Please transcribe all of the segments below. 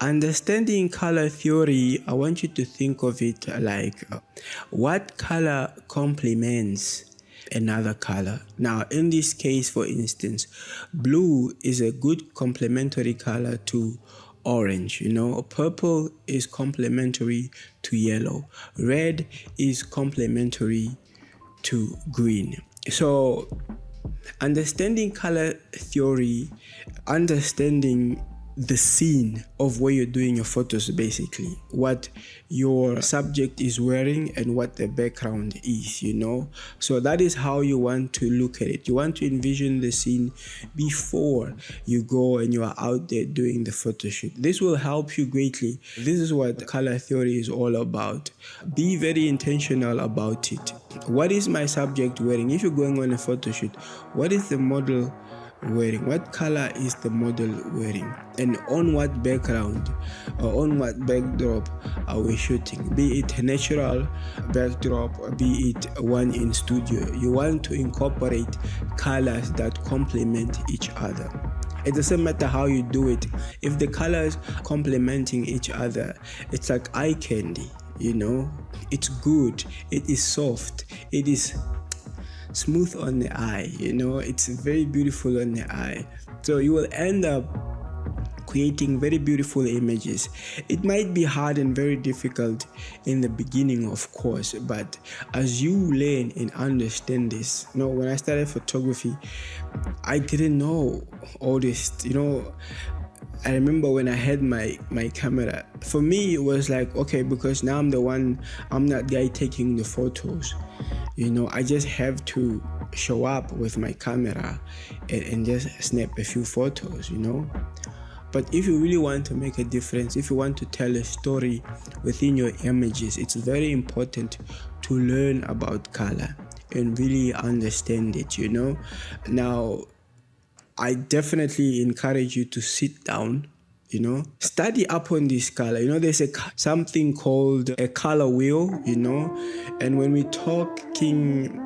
Understanding color theory, I want you to think of it like what color complements another color. Now, in this case, for instance, blue is a good complementary color to orange. Purple is complementary to yellow. Red is complementary to green. So understanding color theory, understanding the scene of where you're doing your photos, basically what your subject is wearing and what the background is. So that is how you want to look at it. You want to envision the scene before you go and you are out there doing the photo shoot. This will help you greatly. This is what color theory is all about. Be very intentional about it. What is my subject wearing? If you're going on a photo shoot, what is the model wearing? What color is the model wearing? And on what background or on what backdrop are we shooting? Be it a natural backdrop, be it one in studio. You want to incorporate colors that complement each other. It doesn't matter how you do it. If the colors complementing each other, it's like eye candy. It's good, it is soft, it is smooth on the eye. It's very beautiful on the eye. So you will end up creating very beautiful images. It might be hard and very difficult in the beginning, of course, but as you learn and understand this, when I started photography, I didn't know all this. I remember when I had my camera, for me it was like, okay, because now I'm that guy taking the photos. I just have to show up with my camera and just snap a few photos. But if you really want to make a difference, if you want to tell a story within your images, it's very important to learn about color and really understand it. Now, I definitely encourage you to sit down, study up on this color. There's something called a color wheel, and when we're talking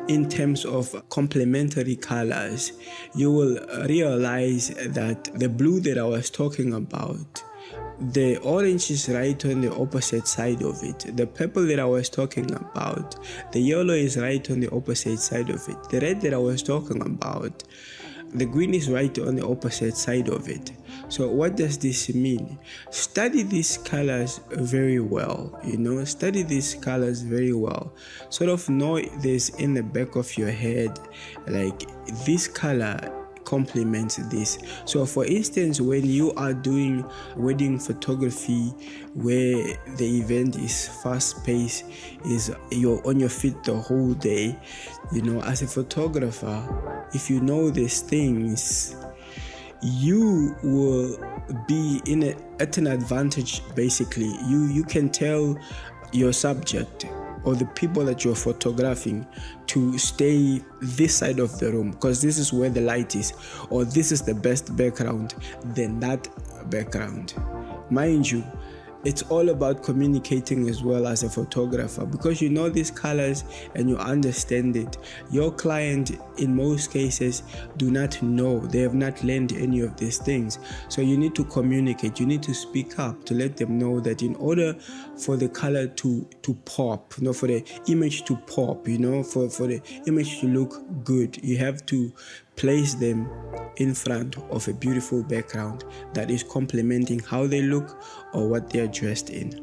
in terms of complementary colors, you will realize that the blue that I was talking about, the orange is right on the opposite side of it. The purple that I was talking about, the yellow is right on the opposite side of it. The red that I was talking about, the green is right on the opposite side of it. So what does this mean? Study these colors very well, study these colors very well. Sort of know this in the back of your head, like this color complements this. So for instance, when you are doing wedding photography where the event is fast paced, is you're on your feet the whole day, as a photographer, if you know these things, you will be at an advantage. Basically, you can tell your subject or the people that you're photographing to stay this side of the room because this is where the light is, or this is the best background than that background. Mind you, it's all about communicating as well as a photographer, because you know these colors and you understand it. Your client, in most cases, do not know. They have not learned any of these things. So you need to communicate. You need to speak up to let them know that in order for the color to pop, for the image to pop, for the image to look good, you have to place them in front of a beautiful background that is complementing how they look or what they are dressed in.